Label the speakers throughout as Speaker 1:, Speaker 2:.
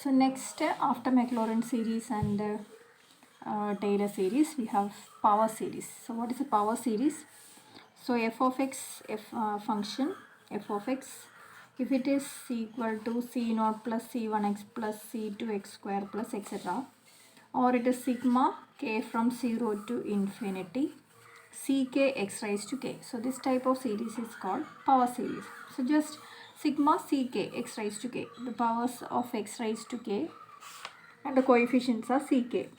Speaker 1: So next, after Maclaurin series and Taylor series, we have power series. So what is a power series? So f of x, function f of x, if it is equal to c0 plus c1x plus c2x square plus etc., or it is sigma k from 0 to infinity ck x raised to k. So this type of series is called power series. So just sigma ck x raised to k, the powers of x raised to k and the coefficients are ck.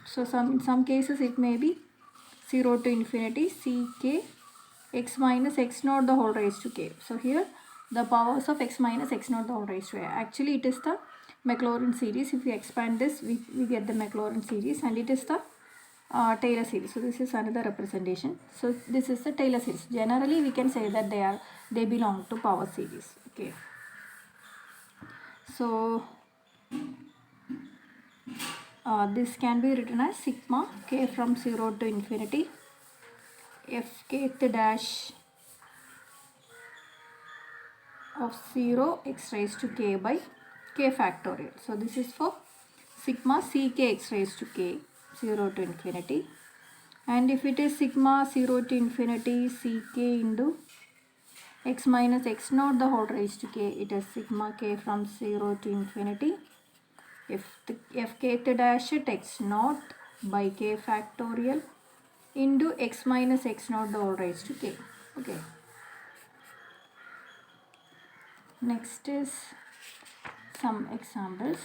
Speaker 1: So in some cases it may be 0 to infinity ck x minus x naught the whole raised to k. So here the powers of x minus x naught the whole raised to a. Actually it is the Maclaurin series. If we expand this, we get the Maclaurin series, and it is the Taylor series. So this is another representation. So this is the Taylor series. Generally we can say that they belong to power series. Okay. So this can be written as sigma k from 0 to infinity f kth dash of 0 x raised to k by k factorial. So this is for sigma ck x raised to k 0 to infinity, and if it is sigma 0 to infinity ck into x minus x naught the whole raised to k, it is sigma k from 0 to infinity f kth dash at x naught by k factorial into x minus x naught the whole raised to k. Okay. Next is some examples.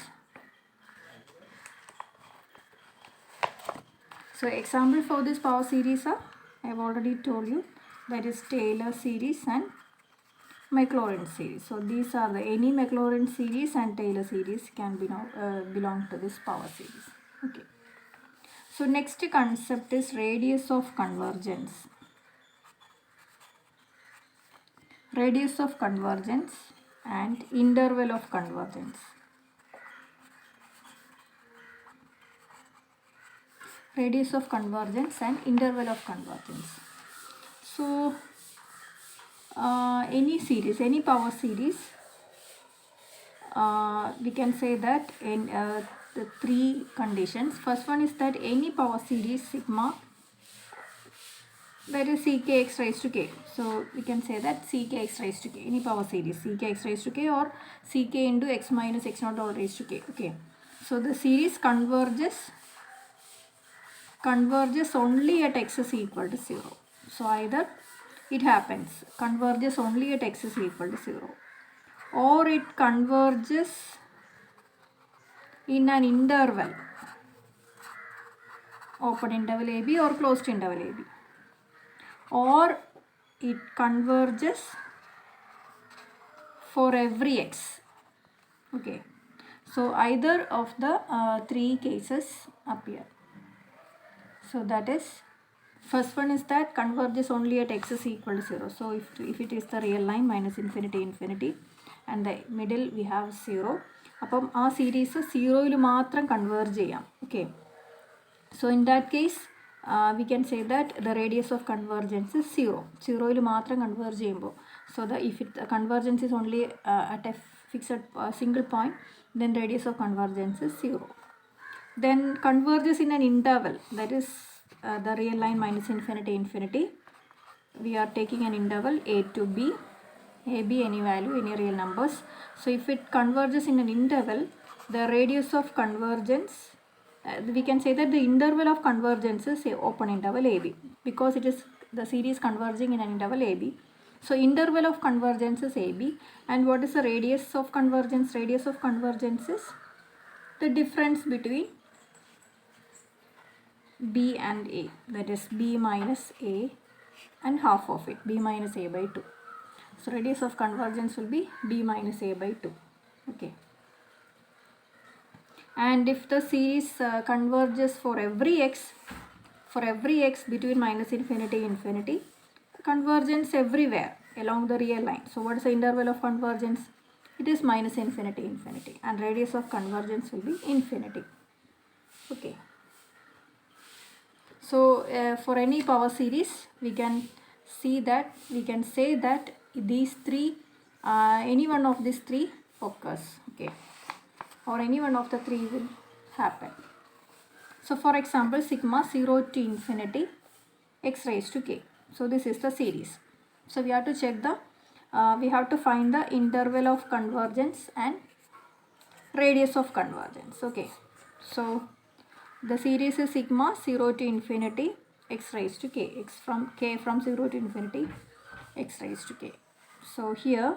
Speaker 1: So example for this power series are, I have already told you, that is Taylor series and Maclaurin series. So these are any Maclaurin series and Taylor series can be now belong to this power series. Okay. So next concept is radius of convergence. Radius of convergence and interval of convergence. Radius of convergence and interval of convergence. So any series, any power series, we can say that in the three conditions. First one is that any power series sigma, that is ck x raised to k. So we can say that ck x raised to k, any power series ck x raised to k or ck into x minus x naught all raised to k. Okay. So the series converges only at x is equal to 0. So either it happens converges only at x is equal to 0, or it converges in an interval, open interval AB or closed interval AB, or it converges for every x. Okay. So either of the three cases appear. So that is, first one is that converges only at x is equal to 0. So if it is the real line minus infinity infinity and the middle we have 0, അപ്പം ആ series 0യിൽ മാത്രം converge ചെയ്യാം. Okay. So in that case we can say that the radius of convergence is 0. 0യിൽ മാത്രം converge ചെയ്യുമ്പോൾ, so if the convergence is only at a fixed single point, then radius of convergence is 0. Then converges in an interval, that is the real line minus infinity infinity. We are taking an interval a to b, a b any value, any real numbers. So if it converges in an interval, the radius of convergence, we can say that the interval of convergence is a open interval ab, because it is the series converging in an interval ab. So interval of convergence is ab, and what is the radius of convergence? Radius of convergence is the difference between b and a, that is b minus a and half of it, b minus a by 2. So radius of convergence will be b minus a by 2. Okay. And if the series converges for every x between minus infinity infinity, convergence everywhere along the real line. So what is the interval of convergence? It is minus infinity infinity, and radius of convergence will be infinity. Okay. So for any power series we can say that these three, any one of these three occurs. Okay. or any one of the three will happen. So for example, sigma 0 to infinity x raised to k. So this is the series. So we have to check the, we have to find the interval of convergence and radius of convergence. Okay. So the series is sigma 0 to infinity x raised to k, x from k from 0 to infinity x raised to k. So here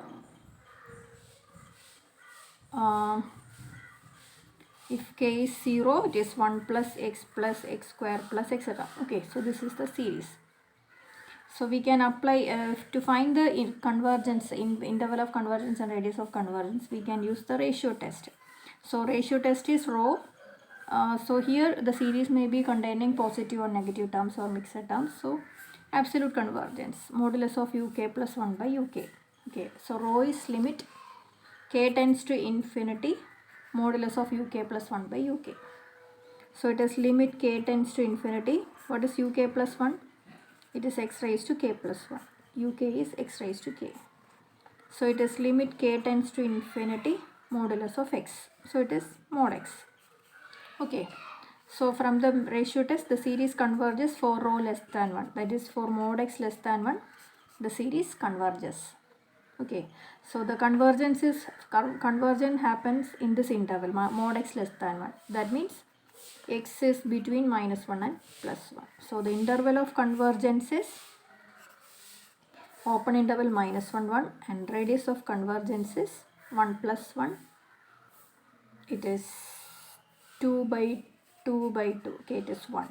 Speaker 1: if k is 0, it is 1 plus x square plus etc. Okay, so this is the series. So we can apply to find the convergence, interval of convergence and radius of convergence, we can use the ratio test. So ratio test is rho. So here the series may be containing positive or negative terms or mixed terms. So absolute convergence, modulus of uk plus 1 by uk. Okay, so rho is limit k tends to infinity, modulus of uk plus 1 by uk. So it is limit k tends to infinity. What is uk plus 1? It is x raised to k plus 1. uk is x raised to k. So it is limit k tends to infinity, modulus of x. So it is mod x. Okay. So from the ratio test, the series converges for rho less than 1. That is for mod x less than 1, the series converges. Okay. So the convergence happens in this interval, mod x less than 1. That means x is between minus 1 and plus 1. So the interval of convergence is open interval minus 1 1 and radius of convergence is 1 plus 1. It is 2 by 2 by 2. Okay, it is 1.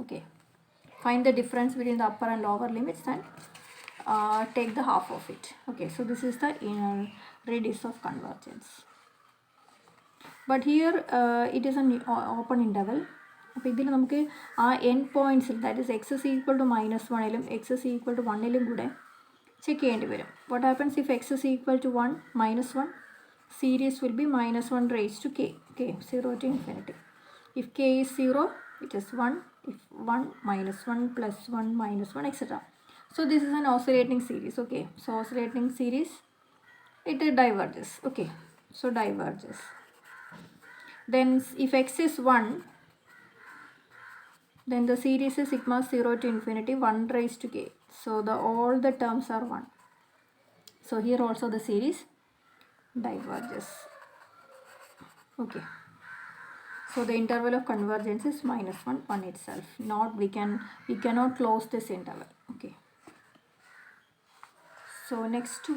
Speaker 1: Okay. Find the difference between the upper and lower limits and take the half of it. Okay, so this is the inner radius of convergence. But here it is an open interval. അപ്പോൾ ഇതിൽ നമുക്ക് ആ end പോയിൻറ്റ്സിൽ that is X is equal to minus വണ്ണിലും X is equal to വണ്ണിലും കൂടെ check ചെയ്യേണ്ടി വരും. What happens if X is equal to 1 minus 1, series will be minus 1 raised to k. Okay, 0 to infinity. If k is 0, it is 1. If 1 minus 1 plus 1 minus 1 etc. So this is an oscillating series. Okay, so oscillating series, it diverges. Okay, so diverges. Then if x is 1, then the series is sigma 0 to infinity 1 raised to k. So all the terms are 1. So here also the series diverges. Okay, so the interval of convergence is minus 1 1 itself. Not we cannot close this interval. Okay, so next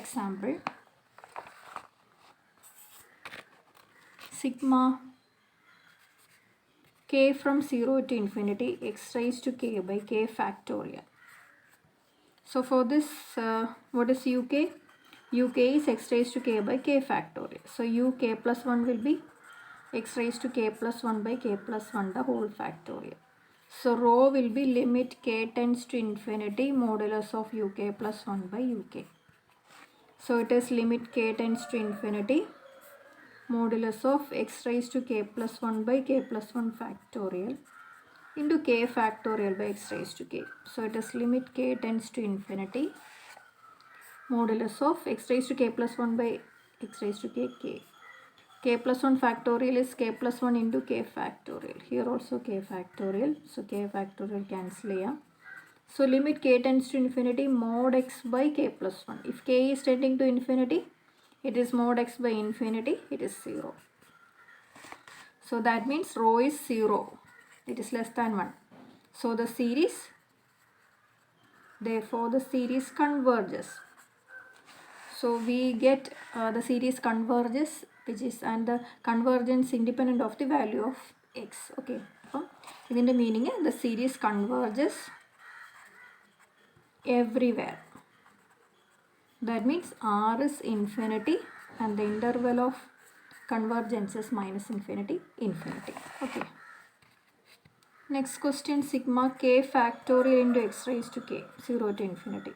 Speaker 1: example, sigma k from 0 to infinity x raised to k by k factorial. So for this, what is uk? uk is x raised to k by k factorial. So uk plus 1 will be x raised to k plus 1 by k plus 1 the whole factorial. So rho will be limit k tends to infinity, modulus of uk plus 1 by uk. So it is limit k tends to infinity, modulus of x raised to k plus 1 by k plus 1 factorial into k factorial by x raised to k. So it is limit k tends to infinity, modulus of x raised to k plus 1 by x raised to k. K plus 1 factorial is k plus 1 into k factorial. Here also k factorial. So k factorial cancel here. So limit k tends to infinity, mod x by k plus 1. If k is tending to infinity, it is mod x by infinity, it is 0. So that means rho is 0. It is less than 1. So the series, therefore the series converges. So we get the series converges, which is, and the convergence independent of the value of x. Okay, in the meaning the series converges everywhere. That means r is infinity and the interval of convergence is minus infinity, infinity. Okay. Next question, sigma k factorial into x raised to k, 0 to infinity.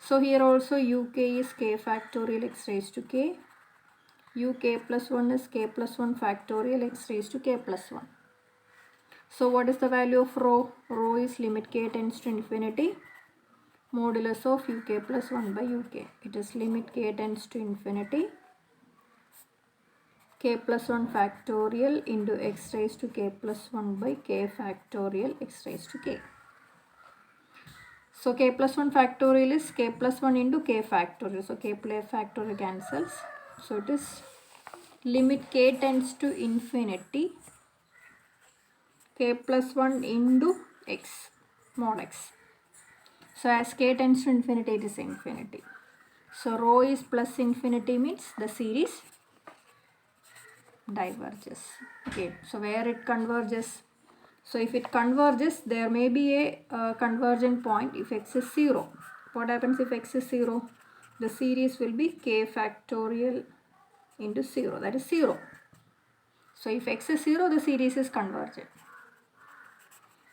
Speaker 1: So here also uk is k factorial x raised to k. uk plus 1 is k plus 1 factorial x raised to k plus 1. So what is the value of rho? Rho is limit k tends to infinity, modulus of uk plus 1 by uk. It is limit k tends to infinity, k plus 1 factorial into x raised to k plus 1 by k factorial x raised to k. So k plus 1 factorial is k plus 1 into k factorial. So k factorial cancels. So it is limit k tends to infinity, k plus 1 into x, mod x. So as k tends to infinity, it is infinity. So rho is plus infinity means the series diverges. Okay, so where it converges? So if it converges, there may be a convergent point if x is 0. What happens if x is 0? The series will be k factorial into 0, that is 0. So if x is 0, the series is convergent.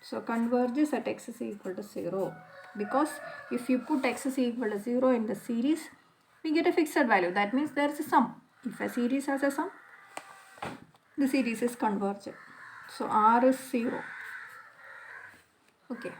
Speaker 1: So converges at x is equal to 0, because if you put x is equal to 0 in the series, we get a fixed value. That means there is a sum. If a series has a sum, the series is convergent. So R is 0. Okay.